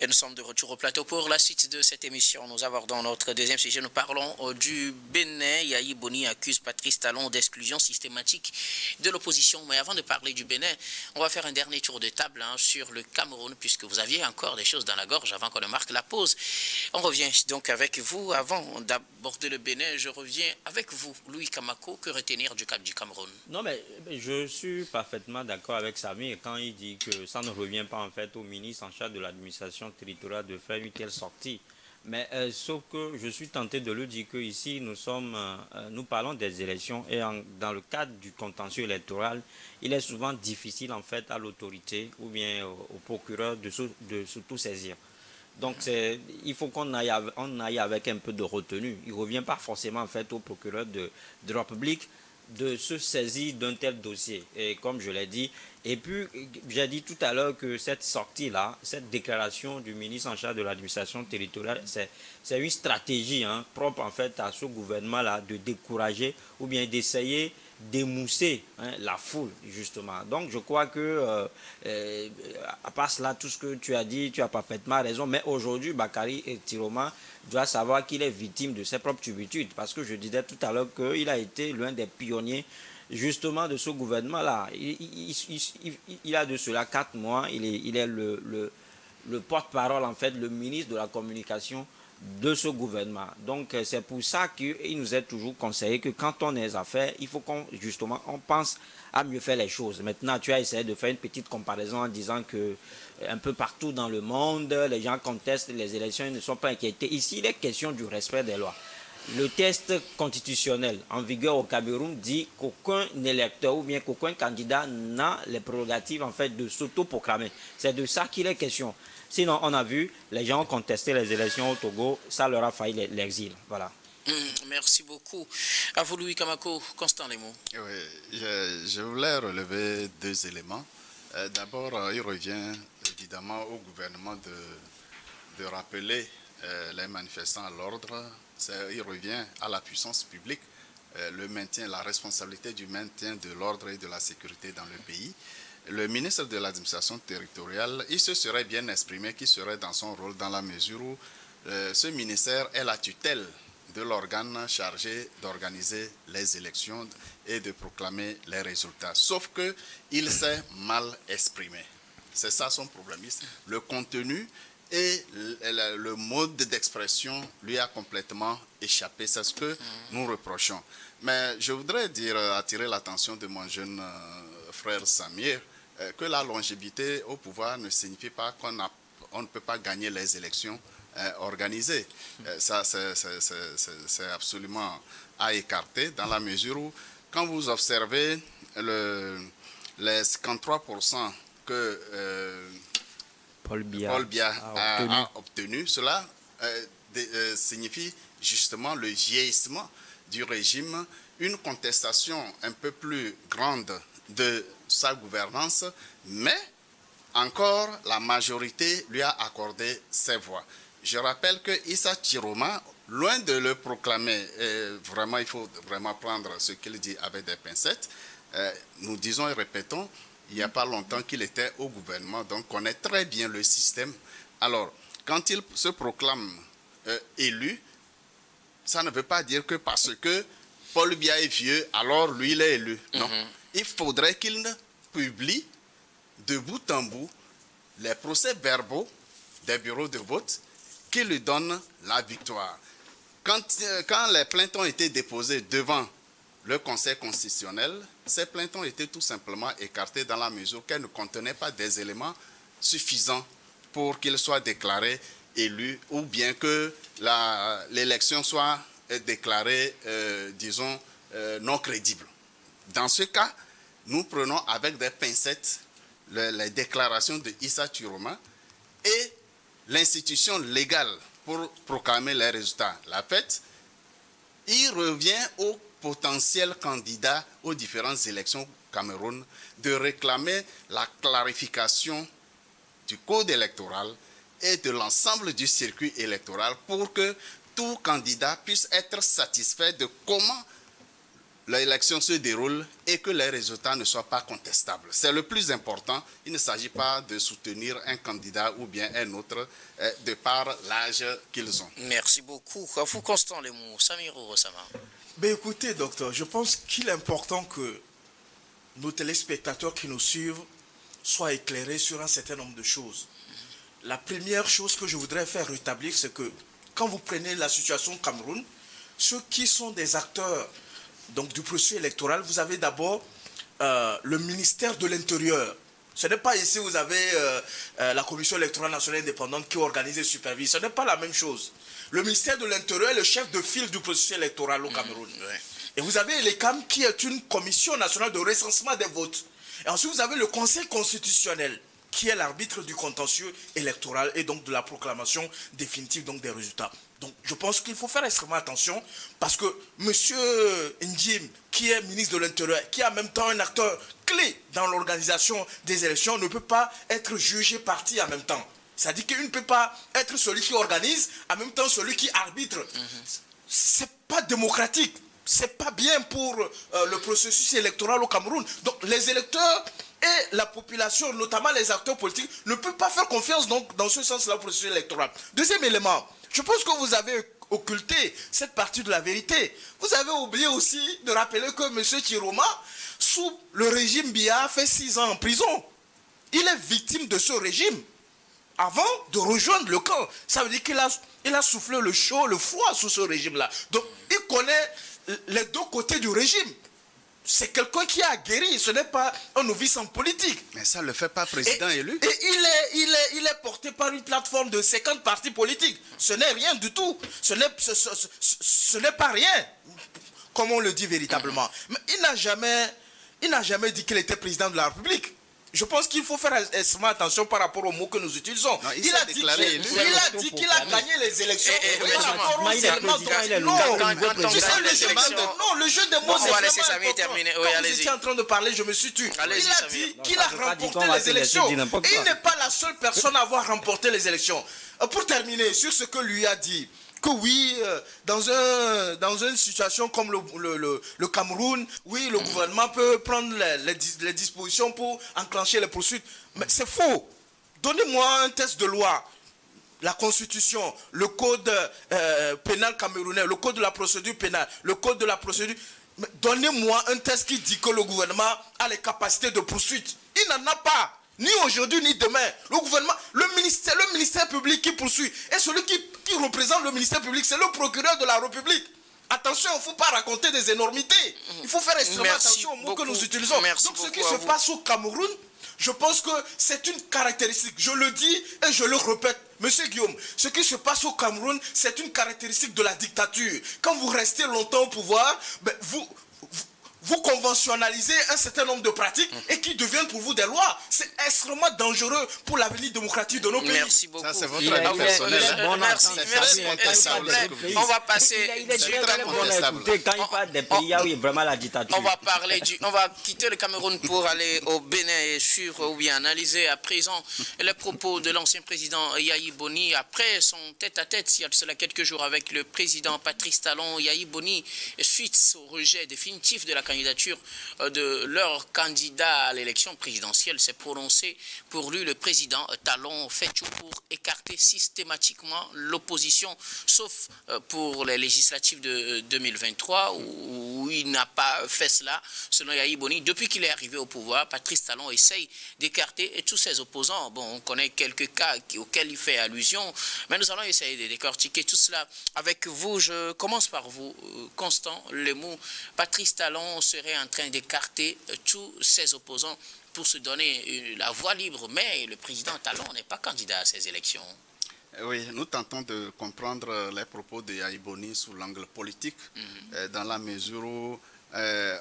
Et nous sommes de retour au plateau pour la suite de cette émission. Nous abordons notre deuxième sujet. Nous parlons du Bénin. Yahi Boni accuse Patrice Talon d'exclusion systématique de l'opposition. Mais avant de parler du Bénin, on va faire un dernier tour de table sur le Cameroun, puisque vous aviez encore des choses dans la gorge avant qu'on ne marque la pause. On revient donc avec vous. Avant d'aborder le Bénin, je reviens avec vous, Louis Kamako. Que retenir du cas du Cameroun? Non, mais je suis parfaitement d'accord avec Samir quand il dit que ça ne revient pas en fait au ministre en charge de l'administration territoriale de faire une telle sortie. Mais sauf que je suis tenté de le dire qu'ici, nous parlons des élections et dans le cadre du contentieux électoral, il est souvent difficile en fait à l'autorité ou bien au procureur de se tout saisir. Donc il faut qu'on aille avec un peu de retenue. Il ne revient pas forcément en fait au procureur de la République de se saisir d'un tel dossier. Et comme je l'ai dit, et puis j'ai dit tout à l'heure que cette sortie-là, cette déclaration du ministre en charge de l'administration territoriale, c'est une stratégie propre en fait à ce gouvernement-là de décourager ou bien d'essayer d'émousser la foule, justement. Donc je crois que à part cela, tout ce que tu as dit, tu as parfaitement raison, mais aujourd'hui, Bakary Tiroma doit savoir qu'il est victime de ses propres turpitudes, parce que je disais tout à l'heure qu'il a été l'un des pionniers justement de ce gouvernement-là. Il a de cela 4 mois, il est le porte-parole, en fait, le ministre de la communication de ce gouvernement. Donc c'est pour ça qu'il nous est toujours conseillé que quand on est aux affaires, il faut qu'on pense à mieux faire les choses. Maintenant, tu as essayé de faire une petite comparaison en disant que un peu partout dans le monde, les gens contestent les élections, ils ne sont pas inquiétés. Ici, il est question du respect des lois. Le test constitutionnel en vigueur au Cameroun dit qu'aucun électeur ou bien qu'aucun candidat n'a les prérogatives en fait de s'autoproclamer. C'est de ça qu'il est question. Sinon, on a vu, les gens ont contesté les élections au Togo, ça leur a failli l'exil. Voilà. Merci beaucoup. À vous, Louis Kamako. Constant Lemo. Oui, je voulais relever 2 éléments. D'abord, il revient évidemment au gouvernement de rappeler les manifestants à l'ordre. Il revient à la puissance publique, la responsabilité du maintien de l'ordre et de la sécurité dans le pays. Le ministre de l'administration territoriale, il se serait bien exprimé qu'il serait dans son rôle dans la mesure où ce ministère est la tutelle de l'organe chargé d'organiser les élections et de proclamer les résultats. Sauf qu'il s'est mal exprimé. C'est ça son problème. Le contenu et le mode d'expression lui a complètement échappé. C'est ce que nous reprochons. Mais je voudrais attirer l'attention de mon jeune frère Samir, que la longévité au pouvoir ne signifie pas qu'on ne peut pas gagner les élections organisées. Ça, c'est absolument à écarter dans la mesure où, quand vous observez les 53% que Paul Biya a obtenu, cela signifie justement le vieillissement du régime, une contestation un peu plus grande de sa gouvernance, mais encore la majorité lui a accordé ses voix. Je rappelle que Issa Tiroma, loin de le proclamer, vraiment il faut vraiment prendre ce qu'il dit avec des pincettes, nous disons et répétons, il n'y a pas longtemps qu'il était au gouvernement, donc connaît très bien le système. Alors, quand il se proclame élu, ça ne veut pas dire que parce que Paul Biya est vieux, alors lui il est élu. Non. Il faudrait qu'il publie de bout en bout les procès-verbaux des bureaux de vote qui lui donnent la victoire. Quand les plaintes ont été déposées devant le Conseil constitutionnel, ces plaintes ont été tout simplement écartées dans la mesure qu'elles ne contenaient pas des éléments suffisants pour qu'il soit déclaré élu ou bien que l'élection soit déclarée, non crédible. Dans ce cas, nous prenons avec des pincettes les déclarations de Issa Tiroma et l'institution légale pour proclamer les résultats. La fête, il revient aux potentiels candidats aux différentes élections au Cameroun de réclamer la clarification du code électoral et de l'ensemble du circuit électoral pour que tout candidat puisse être satisfait de comment l'élection se déroule et que les résultats ne soient pas contestables. C'est le plus important. Il ne s'agit pas de soutenir un candidat ou bien un autre de par l'âge qu'ils ont. Merci beaucoup. À vous, Constant Lemou. Samirou Rossama. Ben écoutez, docteur, je pense qu'il est important que nos téléspectateurs qui nous suivent soient éclairés sur un certain nombre de choses. La première chose que je voudrais faire rétablir, c'est que quand vous prenez la situation au Cameroun, ceux qui sont des acteurs donc, du processus électoral, vous avez d'abord le ministère de l'Intérieur. Ce n'est pas ici vous avez la Commission électorale nationale indépendante qui organise et supervise. Ce n'est pas la même chose. Le ministère de l'Intérieur est le chef de file du processus électoral au Cameroun. Et vous avez l'ECAM qui est une commission nationale de recensement des votes. Et ensuite vous avez le Conseil constitutionnel qui est l'arbitre du contentieux électoral et donc de la proclamation définitive donc des résultats. Donc je pense qu'il faut faire extrêmement attention parce que M. Njim, qui est ministre de l'Intérieur, qui est en même temps un acteur clé dans l'organisation des élections, ne peut pas être jugé parti en même temps. C'est-à-dire qu'il ne peut pas être celui qui organise, en même temps celui qui arbitre. C'est pas démocratique. C'est pas bien pour le processus électoral au Cameroun. Donc les électeurs et la population, notamment les acteurs politiques, ne peuvent pas faire confiance donc, dans ce sens-là au processus électoral. Deuxième élément, je pense que vous avez occulté cette partie de la vérité. Vous avez oublié aussi de rappeler que M. Chiroma, sous le régime Biya, fait 6 ans en prison. Il est victime de ce régime avant de rejoindre le camp. Ça veut dire qu'il a soufflé le chaud, le froid sous ce régime-là. Donc, il connaît les deux côtés du régime. C'est quelqu'un qui a guéri, ce n'est pas un novice en politique. Mais ça ne le fait pas président élu. Et il est porté par une plateforme de 50 partis politiques. Ce n'est rien du tout. Ce n'est pas rien, comme on le dit véritablement. Mais il n'a jamais dit qu'il était président de la République. Je pense qu'il faut faire extrêmement attention par rapport aux mots que nous utilisons. Non, il a dit qu'il a gagné les élections. Non, le jeu des mots, c'est vraiment important. Quand vous étiez en train de parler, je me suis tué. Il a dit qu'il a remporté les élections. Et il n'est pas la seule personne à avoir remporté les élections. Pour terminer, sur ce que lui a dit, que oui, dans une situation comme le Cameroun, oui, le gouvernement peut prendre les dispositions pour enclencher les poursuites. Mais c'est faux. Donnez-moi un texte de loi, la Constitution, le code pénal camerounais, le code de la procédure pénale, le code de la procédure... Donnez-moi un texte qui dit que le gouvernement a les capacités de poursuite. Il n'en a pas. Ni aujourd'hui, ni demain. Le gouvernement, le ministère public qui poursuit. Et celui qui représente le ministère public, c'est le procureur de la République. Attention, il ne faut pas raconter des énormités. Il faut faire extrêmement attention aux mots que nous utilisons. Donc ce qui se passe au Cameroun, je pense que c'est une caractéristique. Je le dis et je le répète. Monsieur Guillaume, ce qui se passe au Cameroun, c'est une caractéristique de la dictature. Quand vous restez longtemps au pouvoir, ben, vous conventionnalisez un certain nombre de pratiques et qui deviennent pour vous des lois. C'est extrêmement dangereux pour l'avenir démocratique de nos pays. Merci beaucoup. Ça, c'est votre avis personnel. Merci. On va passer. Il est très bon à écouter quand il parle des pays où il y a vraiment la dictature. On va quitter le Cameroun pour aller au Bénin et ou bien analyser à présent les propos de l'ancien président Yayi Boni après son tête-à-tête, il y a cela quelques jours avec le président Patrice Talon. Yayi Boni, suite au rejet définitif de la candidature de leur candidat à l'élection présidentielle, s'est prononcé. Pour lui, le président Talon fait tout pour écarter systématiquement l'opposition, sauf pour les législatives de 2023, où il n'a pas fait cela. Selon Yayi Boni, depuis qu'il est arrivé au pouvoir, Patrice Talon essaye d'écarter tous ses opposants. Bon, on connaît quelques cas auxquels il fait allusion, mais nous allons essayer de décortiquer tout cela avec vous. Je commence par vous, Constant Lemou. Patrice Talon serait en train d'écarter tous ses opposants pour se donner la voie libre, mais le président Talon n'est pas candidat à ces élections. Oui, nous tentons de comprendre les propos de Yayi Boni sous l'angle politique, dans la mesure où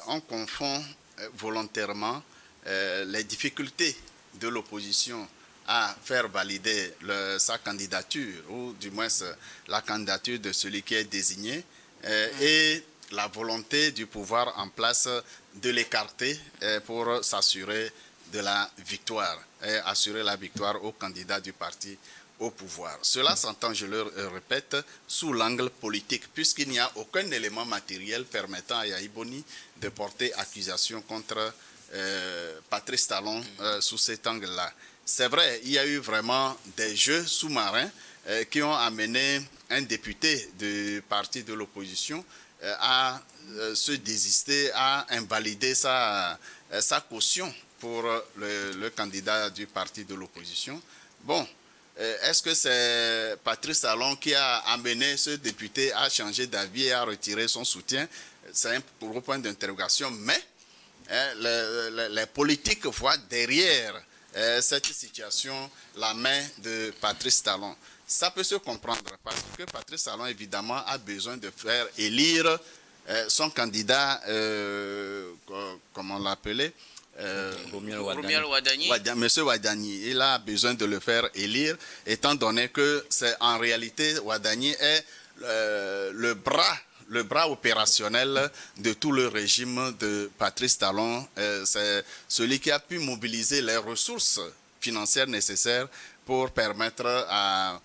on confond volontairement les difficultés de l'opposition à faire valider sa candidature, ou du moins la candidature de celui qui est désigné, et la volonté du pouvoir en place de l'écarter pour s'assurer de la victoire, et assurer la victoire au candidat du parti au pouvoir. Cela s'entend, je le répète, sous l'angle politique, puisqu'il n'y a aucun élément matériel permettant à Yahi Boni de porter accusation contre Patrice Talon sous cet angle-là. C'est vrai, il y a eu vraiment des jeux sous-marins qui ont amené un député du parti de l'opposition à se désister, à invalider sa caution pour le candidat du parti de l'opposition. Bon, est-ce que c'est Patrice Talon qui a amené ce député à changer d'avis et à retirer son soutien? C'est un gros point d'interrogation, mais les politiques voient derrière cette situation la main de Patrice Talon. Ça peut se comprendre parce que Patrice Talon, évidemment, a besoin de faire élire son candidat, comment on l'appelait, Romuald Wadani. Monsieur Wadani, il a besoin de le faire élire, étant donné que c'est en réalité Wadani est le bras opérationnel de tout le régime de Patrice Talon. C'est celui qui a pu mobiliser les ressources financières nécessaires pour permettre à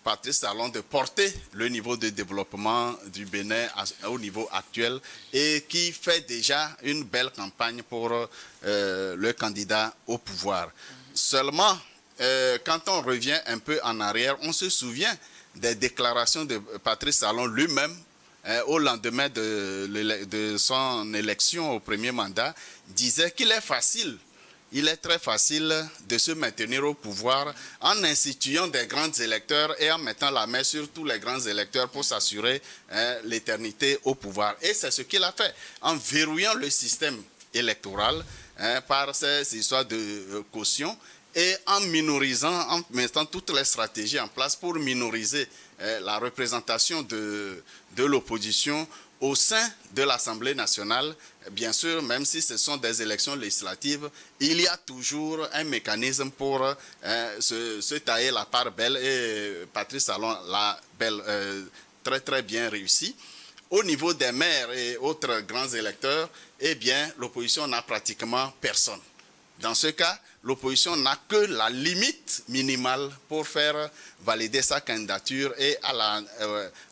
Patrice Talon de porter le niveau de développement du Bénin au niveau actuel et qui fait déjà une belle campagne pour le candidat au pouvoir. Seulement, quand on revient un peu en arrière, on se souvient des déclarations de Patrice Talon lui-même au lendemain de son élection au premier mandat, disait qu'il est facile. Il est très facile de se maintenir au pouvoir en instituant des grands électeurs et en mettant la main sur tous les grands électeurs pour s'assurer l'éternité au pouvoir. Et c'est ce qu'il a fait en verrouillant le système électoral par ces histoires de caution et en minorisant, en mettant toutes les stratégies en place pour minoriser la représentation de l'opposition au sein de l'Assemblée nationale. Bien sûr, même si ce sont des élections législatives, il y a toujours un mécanisme pour se tailler la part belle et Patrice Talon l'a très très bien réussi. Au niveau des maires et autres grands électeurs, eh bien, l'opposition n'a pratiquement personne. Dans ce cas, l'opposition n'a que la limite minimale pour faire valider sa candidature et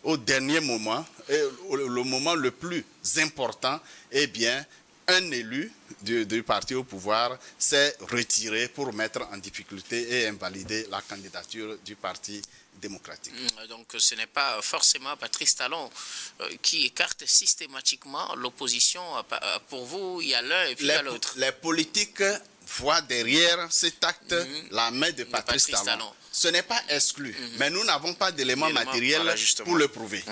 au dernier moment, le moment le plus important, eh bien, un élu du parti au pouvoir s'est retiré pour mettre en difficulté et invalider la candidature du parti démocratique. Donc ce n'est pas forcément Patrice Talon qui écarte systématiquement l'opposition. Pour vous, il y a l'un et puis il y a l'autre. Les politiques voient derrière cet acte la main de Patrice Talon. Ce n'est pas exclu, mais nous n'avons pas d'éléments matériels pour le prouver.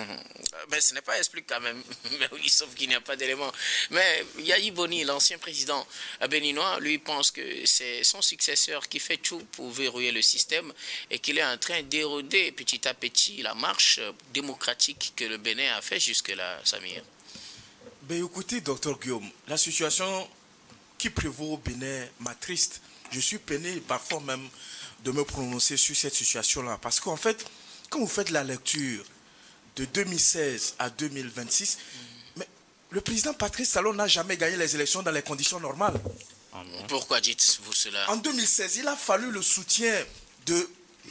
Mais ce n'est pas exclu quand même, mais oui, sauf qu'il n'y a pas d'éléments. Mais Yahi Boni, l'ancien président béninois, lui pense que c'est son successeur qui fait tout pour verrouiller le système et qu'il est en train d'éroder petit à petit la marche démocratique que le Bénin a fait jusque-là, Samir. Ben écoutez, docteur Guillaume, la situation qui prévaut au Bénin m'attriste. Je suis peiné parfois même de me prononcer sur cette situation-là. Parce qu'en fait, quand vous faites la lecture de 2016 à 2026, mais le président Patrice Talon n'a jamais gagné les élections dans les conditions normales. Pourquoi dites-vous cela? En 2016, il a fallu le soutien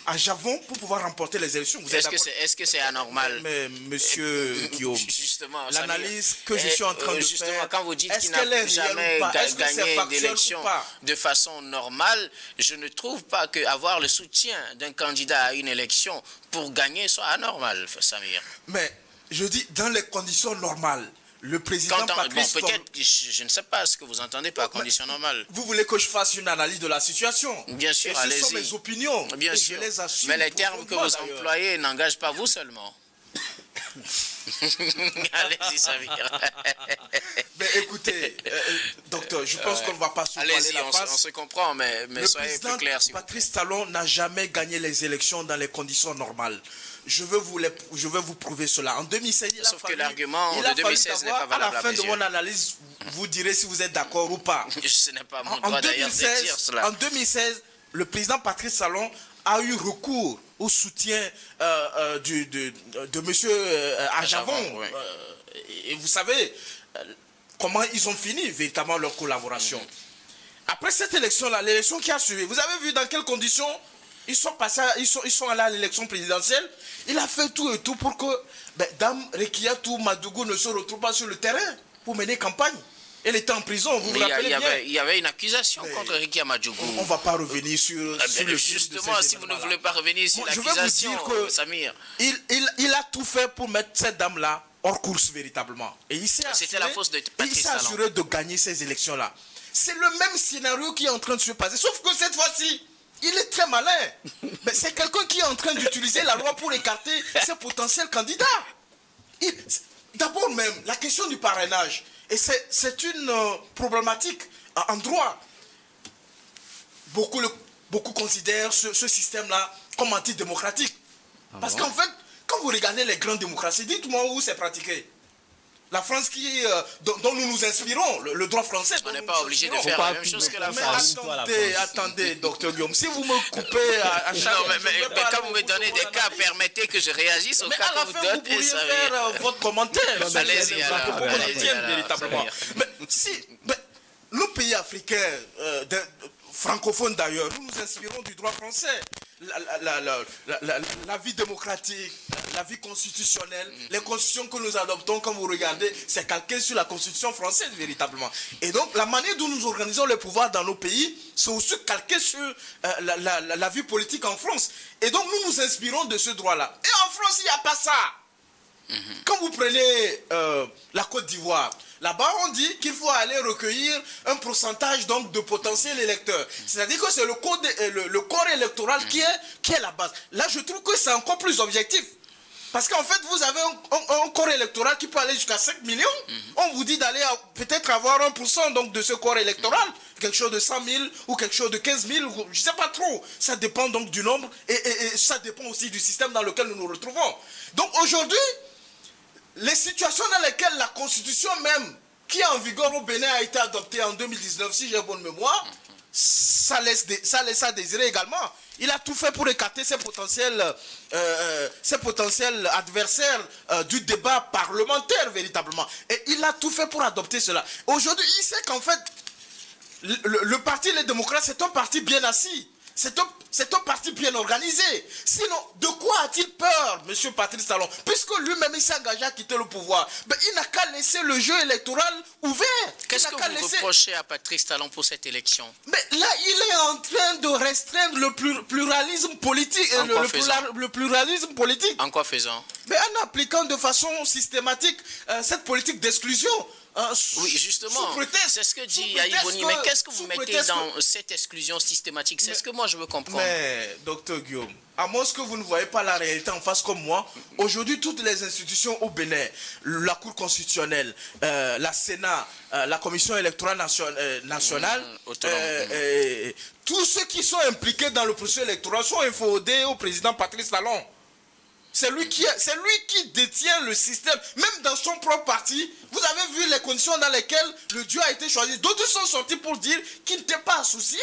à Javon pour pouvoir remporter les élections. Est-ce que c'est anormal? Mais monsieur Guillaume, justement, l'analyse que je suis en train de faire, quand vous dites qu'il n'a jamais gagné d'élection de façon normale, je ne trouve pas qu'avoir le soutien d'un candidat à une élection pour gagner soit anormal, Samir. Mais je dis dans les conditions normales. Le président Patrice Talon... peut-être, je ne sais pas ce que vous entendez par conditions normales. Vous voulez que je fasse une analyse de la situation? Bien sûr, allez-y. Ce sont mes opinions. Bien sûr. Je les assume. Mais les termes que vous employez n'engagent pas vous seulement. Allez-y, Samir. Mais écoutez, docteur, je pense qu'on ne va pas se voiler la face. On se comprend, mais soyez plus clair. Le président Patrice Talon n'a jamais gagné les élections dans les conditions normales. Je veux vous prouver cela. En 2016, Sauf que l'argument de 2016 n'est pas valable. À la fin de mon analyse, vous direz si vous êtes d'accord ou pas. Ce n'est pas mon droit d'ailleurs de dire cela. En 2016, le président Patrice Talon a eu recours au soutien de monsieur Ajavon. Oui. Et vous savez comment ils ont fini véritablement leur collaboration. Après cette élection-là, l'élection qui a suivi, vous avez vu dans quelles conditions Ils sont passés, ils sont allés à l'élection présidentielle. Il a fait tout et tout pour que Dame Rekiatou Madougou ne se retrouve pas sur le terrain pour mener campagne. Elle était en prison, vous vous rappelez bien. Il y avait une accusation contre Ricky Amadjougou. On ne va pas revenir sur le justement, si vous ne voulez pas revenir sur l'accusation, Samir. Il a tout fait pour mettre cette dame-là hors course véritablement. Et il s'est assuré de gagner ces élections-là. C'est le même scénario qui est en train de se passer, sauf que cette fois-ci, il est très malin. Mais c'est quelqu'un qui est en train d'utiliser la loi pour écarter ses potentiels candidats. D'abord même, la question du parrainage. Et c'est une problématique en droit. Beaucoup considèrent ce système-là comme antidémocratique. Parce qu'en fait, quand vous regardez les grandes démocraties, dites-moi où c'est pratiqué. La France dont nous nous inspirons, le droit français. On n'est pas obligé de faire la même chose que la France. Mais attendez, docteur Guillaume, si vous me coupez à chaque fois. Mais quand vous me donnez des cas, permettez que je réagisse au cas que vous donnez. Vous pourriez faire votre commentaire. Allez-y, véritablement. Mais si nos pays africains, francophones d'ailleurs, nous nous inspirons du droit français. La vie démocratique, la vie constitutionnelle, les constitutions que nous adoptons, quand vous regardez, c'est calqué sur la constitution française véritablement. Et donc la manière dont nous organisons les pouvoirs dans nos pays, c'est aussi calqué sur la vie politique en France. Et donc nous nous inspirons de ce droit-là. Et en France, il n'y a pas ça. Quand vous prenez la Côte d'Ivoire, là-bas, on dit qu'il faut aller recueillir un pourcentage donc, de potentiels électeurs. C'est-à-dire que c'est le corps électoral qui est la base. Là, je trouve que c'est encore plus objectif. Parce qu'en fait, vous avez un corps électoral qui peut aller jusqu'à 5 millions. On vous dit d'aller peut-être avoir 1% donc, de ce corps électoral. Quelque chose de 100 000 ou quelque chose de 15 000. Je ne sais pas trop. Ça dépend donc du nombre et ça dépend aussi du système dans lequel nous nous retrouvons. Donc aujourd'hui, les situations dans lesquelles la constitution même, qui est en vigueur au Bénin, a été adoptée en 2019, si j'ai bonne mémoire, ça laisse à désirer également. Il a tout fait pour écarter ses potentiels adversaires du débat parlementaire, véritablement. Et il a tout fait pour adopter cela. Aujourd'hui, il sait qu'en fait, le parti Les Démocrates, c'est un parti bien assis. C'est un parti bien organisé. Sinon, de quoi a-t-il peur, M. Patrice Talon? Puisque lui-même, il s'est engagé à quitter le pouvoir. Ben, il n'a qu'à laisser le jeu électoral ouvert. Qu'est-ce que vous reprochez à Patrice Talon pour cette élection? Mais là, il est en train de restreindre le pluralisme politique. Le pluralisme politique. En quoi faisant? Mais en appliquant de façon systématique cette politique d'exclusion. Oui, justement, c'est ce que dit Yahi Boni. Mais qu'est-ce que vous mettez dans cette exclusion systématique? C'est ce que moi je veux comprendre. Mais, docteur Guillaume, à moins que vous ne voyez pas la réalité en face comme moi, aujourd'hui, toutes les institutions au Bénin, la Cour constitutionnelle, la Sénat, la Commission électorale nationale, tous ceux qui sont impliqués dans le processus électoral sont inféodés au président Patrice Talon. C'est lui qui détient le système. Même dans son propre parti, vous avez vu les conditions dans lesquelles le duo a été choisi. D'autres sont sortis pour dire qu'ils n'étaient pas associés.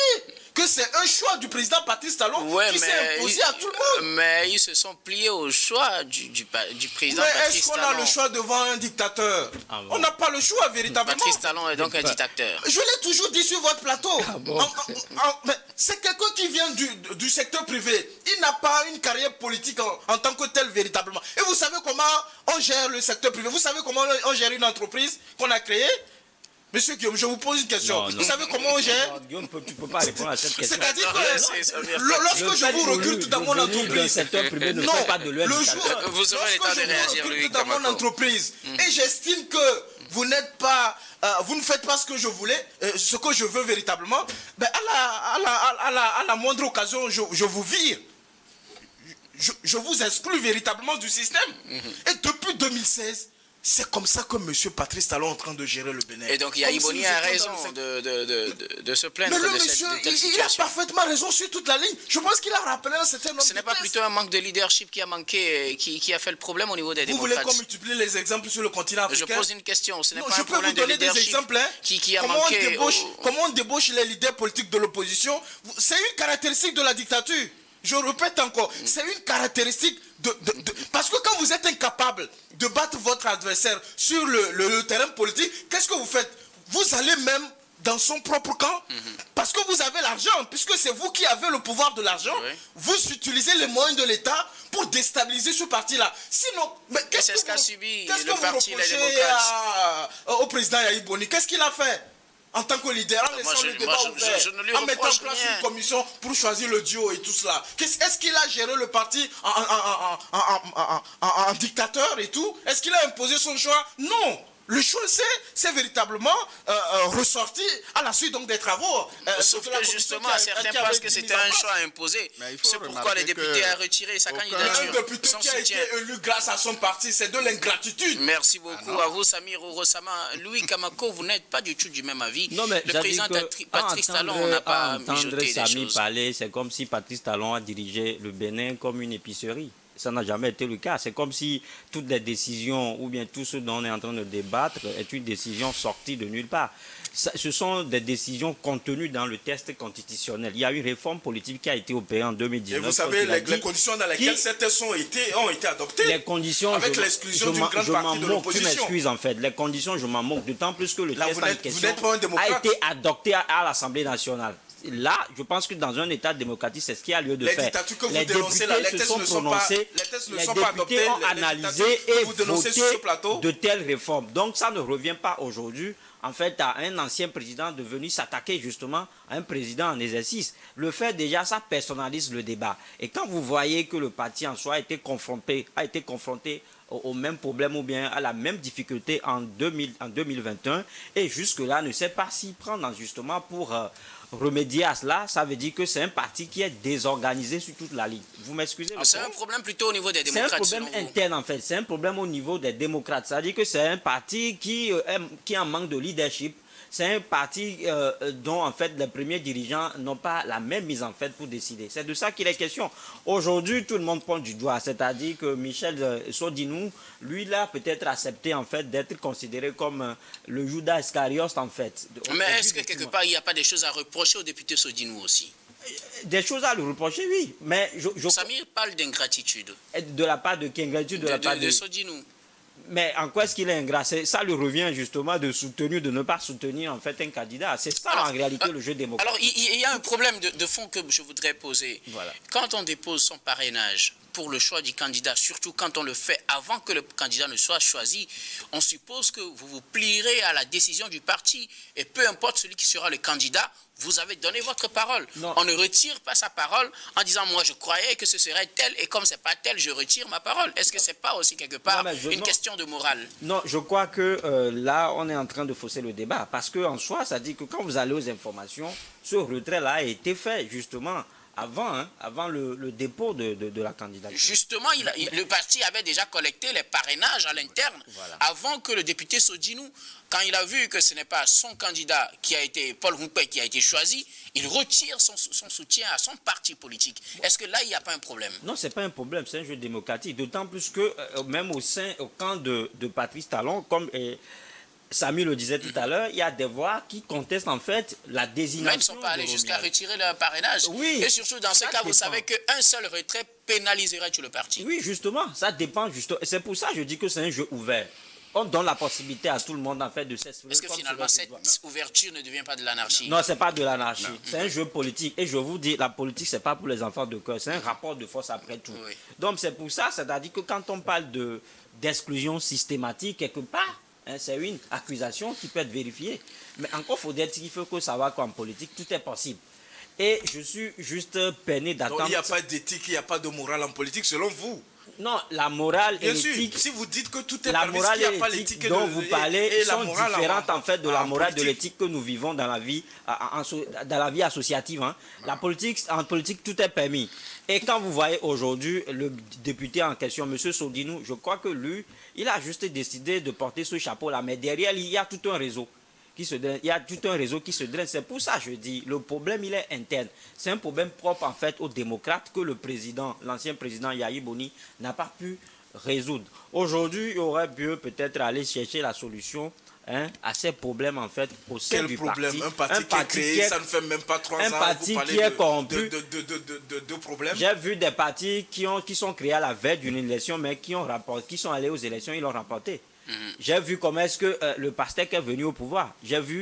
Que c'est un choix du président Patrice Talon qui s'est imposé à tout le monde. Mais ils se sont pliés au choix du président Patrice Talon. Est-ce qu'on a le choix devant un dictateur? On n'a pas le choix véritablement. Patrice Talon est donc un dictateur. Je l'ai toujours dit sur votre plateau. C'est quelqu'un qui vient du secteur privé. Il n'a pas une carrière politique en tant que tel véritablement. Et vous savez comment on gère le secteur privé? Vous savez comment on gère une entreprise qu'on a créée? Monsieur Guillaume, je vous pose une question. Vous savez comment on gère? Guillaume, tu ne peux pas répondre à cette question. C'est-à-dire que lorsque je vous recrute dans mon entreprise, vous aurez le temps de réagir, lui, dans mon entreprise, et j'estime que vous n'êtes pas, vous ne faites pas ce que je voulais, ce que je veux véritablement, ben à la moindre occasion, je vous vire. Je vous exclue véritablement du système. Et depuis 2016, c'est comme ça que M. Patrice Talon est en train de gérer le Bénin. Et donc Yahi Boni a raison de se plaindre de cette situation. Il a parfaitement raison sur toute la ligne. Je pense qu'il a rappelé un certain nombre de Ce n'est pas plutôt un manque de leadership qui a manqué, qui a fait le problème au niveau des démocrates? Vous voulez qu'on multiplie les exemples sur le continent africain? Je pose une question. Ce n'est pas un problème de leadership des exemples, qui a manqué. Comment on débauche les leaders politiques de l'opposition? C'est une caractéristique de la dictature. Je répète encore, c'est une caractéristique parce que quand vous êtes incapable de battre votre adversaire sur le terrain politique, qu'est-ce que vous faites? Vous allez même dans son propre camp, parce que vous avez l'argent, puisque c'est vous qui avez le pouvoir de l'argent, vous utilisez les moyens de l'État pour déstabiliser ce parti-là. Sinon, mais c'est ce qu'a subi le parti Les reprochez Démocrates au président Yahya Boni? Qu'est-ce qu'il a fait en tant que leader, en laissant le débat ouvert, je ne lui en mettant en reproche place rien. une commission pour choisir le duo et tout cela? Est-ce qu'il a géré le parti en dictateur et tout? Est-ce qu'il a imposé son choix? Non. Le choix, c'est véritablement ressorti à la suite donc des travaux. Sauf que justement, certains pensent que c'était un choix imposé. C'est pourquoi les députés ont retiré sa candidature. Un député qui a été élu grâce à son parti, c'est de l'ingratitude. Merci beaucoup à vous, Samir Orosama. Louis Kamako, vous n'êtes pas du tout du même avis. Non, mais le président Patrice Talon n'a pas mijoté des Samir choses. parler, c'est comme si Patrice Talon a dirigé le Bénin comme une épicerie. Ça n'a jamais été le cas. C'est comme si toutes les décisions ou bien tout ce dont on est en train de débattre est une décision sortie de nulle part. Ce sont des décisions contenues dans le texte constitutionnel. Il y a une réforme politique qui a été opérée en 2019. Et vous savez les conditions dans lesquelles ces textes ont été adoptées. Les conditions, avec l'exclusion d'une grande partie de l'opposition. Tu m'excuses en fait. Les conditions, je m'en moque. D'autant plus que le texte en question a été adopté à l'Assemblée nationale. Là, je pense que dans un État démocratique, c'est ce qu'il y a lieu de faire. Dictatures que vous dénoncez là, les textes ne sont pas adoptés, les députés ont analysé et voté de telles réformes. Donc, ça ne revient pas aujourd'hui, en fait, à un ancien président de venir s'attaquer justement à un président en exercice. Le fait déjà, ça personnalise le débat. Et quand vous voyez que le parti en soi a été confronté au même problème ou bien à la même difficulté en 2021 et jusque-là ne sait pas s'y prendre justement pour remédier à cela, ça veut dire que c'est un parti qui est désorganisé sur toute la ligne. Vous m'excusez? C'est un problème plutôt au niveau des démocrates. C'est un problème interne en fait, c'est un problème au niveau des démocrates. C'est-à-dire que c'est un parti qui en manque de leadership. C'est un parti dont en fait les premiers dirigeants n'ont pas la même mise en fait pour décider. C'est de ça qu'il est question. Aujourd'hui, tout le monde pointe du doigt, c'est-à-dire que Michel Sodinou, lui, il a peut-être accepté en fait d'être considéré comme le Judas Iscariote en fait. Mais est-ce que quelque part il n'y a pas des choses à reprocher au député Sodinou aussi? Des choses à lui reprocher, oui. Mais Samir parle d'ingratitude. De la part de qui? Ingratitude de la part de Sodinou. Mais en quoi est-ce qu'il est ingrat? Ça lui revient justement de ne pas soutenir en fait un candidat. C'est ça en réalité le jeu démocratique. Alors il y a un problème de fond que je voudrais poser. Voilà. Quand on dépose son parrainage pour le choix du candidat, surtout quand on le fait avant que le candidat ne soit choisi, on suppose que vous vous plierez à la décision du parti et peu importe celui qui sera le candidat, vous avez donné votre parole. Non. On ne retire pas sa parole en disant moi je croyais que ce serait tel et comme c'est pas tel, je retire ma parole. Est-ce que c'est pas aussi quelque part une question de morale? Non, je crois que là on est en train de fausser le débat parce qu'en soi ça dit que quand vous allez aux informations, ce retrait-là a été fait justement avant le dépôt de la candidature. Justement, le parti avait déjà collecté les parrainages à l'interne avant que le député Sodinou, quand il a vu que ce n'est pas son candidat qui a été, Paul Roumpé, qui a été choisi, il retire son soutien à son parti politique. Est-ce que là, il n'y a pas un problème? Non, ce n'est pas un problème, c'est un jeu démocratique. D'autant plus que même au camp de Patrice Talon, comme Samy le disait tout à l'heure, il y a des voix qui contestent en fait la désignation. Mais ils ne sont pas allés jusqu'à retirer leur parrainage. Oui. Et surtout dans ce cas, vous savez qu'un seul retrait pénaliserait tout le parti. Oui, justement, ça dépend. C'est pour ça que je dis que c'est un jeu ouvert. On donne la possibilité à tout le monde en fait de s'exprimer. Est-ce que finalement cette ouverture ne devient pas de l'anarchie? Non, c'est pas de l'anarchie. C'est un jeu politique. Et je vous dis, la politique, c'est pas pour les enfants de cœur. C'est un rapport de force après tout. Oui. Donc c'est pour ça, c'est-à-dire que quand on parle d'exclusion systématique, quelque part, c'est une accusation qui peut être vérifiée. Mais encore faut-il faut que savoir qu'en politique, tout est possible. Et je suis juste peiné d'attendre. Donc il n'y a pas d'éthique, il n'y a pas de morale en politique, selon vous? Non, la morale et l'éthique. Si vous dites que tout est la permis, morale il n'y a et pas l'éthique l'éthique dont vous parlez sont différentes en fait de la morale politique. de l'éthique que nous vivons dans la vie, dans la vie associative. Hein. La politique, en politique, tout est permis. Et quand vous voyez aujourd'hui le député en question, M. Sodinou, je crois que lui, il a juste décidé de porter ce chapeau-là. Mais derrière, il y a tout un réseau. Il y a tout un réseau qui se draine. C'est pour ça que je dis, le problème, il est interne. C'est un problème propre, en fait, aux démocrates que le président, l'ancien président Yahya Boni, n'a pas pu résoudre. Aujourd'hui, il aurait pu peut-être aller chercher la solution à ces problèmes, en fait, au sein du parti. Quel problème? Un parti qui est créé, ça ne fait même pas 3 ans. Un parti qui est corrompu. De problèmes. J'ai vu des partis qui sont créés à la veille d'une élection, mais qui sont allés aux élections, ils l'ont remporté. J'ai vu comment est-ce que le PASTEF est venu au pouvoir.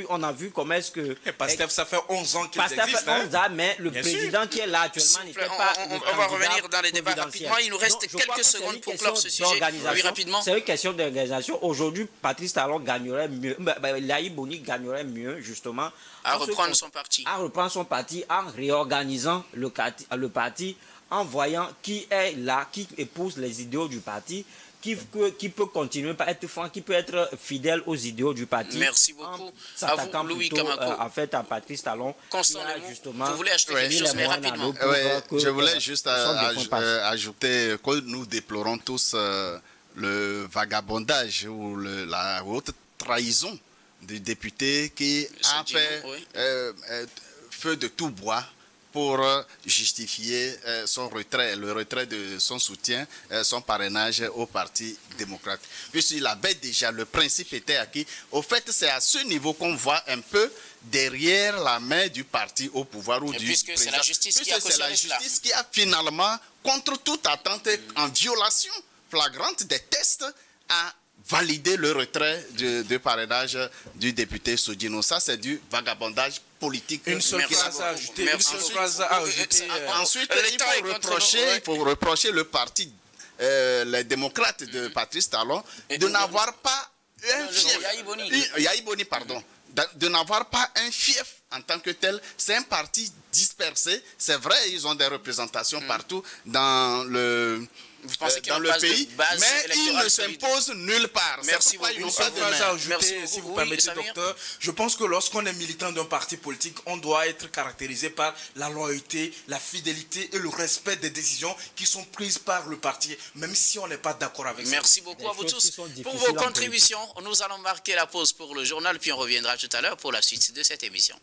On a vu comment est-ce que... Et PASTEF, ça fait 11 ans qu'ils PASTEF existent. fait 11 ans, mais le président qui est là actuellement n'était pas... On va revenir dans les débats rapidement. Il nous reste quelques secondes pour clore ce sujet. Oui, rapidement. C'est une question d'organisation. Aujourd'hui, Patrice Talon gagnerait mieux, Yahi Boni gagnerait mieux, justement. À reprendre son parti. À reprendre son parti en réorganisant le parti, en voyant qui est là, qui épouse les idéaux du parti, qui peut continuer à être franc, qui peut être fidèle aux idéaux du parti. Merci beaucoup. À vous, Louis Kamako. En fait, à Patrice Talon. Justement, vous voulez ajouter quelque chose, mais rapidement. Je voulais juste ajouter que nous déplorons tous le vagabondage ou la haute trahison du député qui a fait feu de tout bois pour justifier le retrait de son soutien, son parrainage au Parti démocrate. Puisqu'il avait déjà, le principe était acquis. Au fait, c'est à ce niveau qu'on voit un peu derrière la main du parti au pouvoir ou du puisque président. C'est la justice qui a c'est la justice qui a finalement, contre toute attente, en violation flagrante des tests, a validé le retrait de parrainage du député Sodino. Ça, c'est du vagabondage politique. Une seule phrase à ajouter. Ensuite, il faut reprocher le parti, les démocrates de Patrice Talon, de n'avoir pas un fief. Yahi Boni, pardon. De n'avoir pas un fief en tant que tel. C'est un parti dispersé. C'est vrai, ils ont des représentations partout dans le... dans le pays, mais il ne s'impose nulle part. Merci beaucoup. Une seule phrase à ajouter, si vous permettez, docteur. Je pense que lorsqu'on est militant d'un parti politique, on doit être caractérisé par la loyauté, la fidélité et le respect des décisions qui sont prises par le parti, même si on n'est pas d'accord avec ça. Merci beaucoup à vous tous pour vos contributions. Nous allons marquer la pause pour le journal, puis on reviendra tout à l'heure pour la suite de cette émission.